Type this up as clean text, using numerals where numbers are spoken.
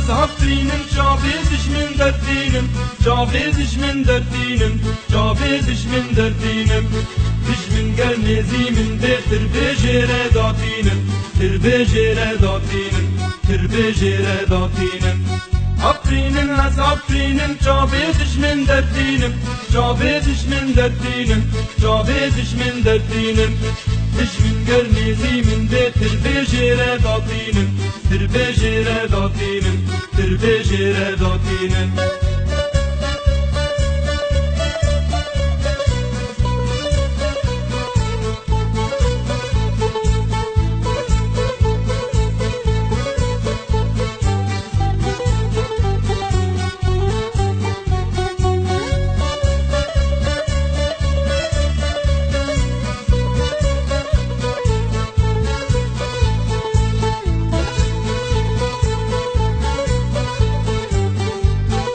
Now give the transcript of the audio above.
از هفرینم جاویدش من دردینم جاویدش من دردینم جاویدش من دردینم دشمن گر نزیمن به تر بجره داتینم تر بجره داتینم تر بجره داتینم Afrinim az Afrinim Cavediş min derdinim Cavediş min derdinim Cavediş min derdinim Dişmin gör nizimin de tir bejere datinim Tir bejere datinim Tir bejere datinim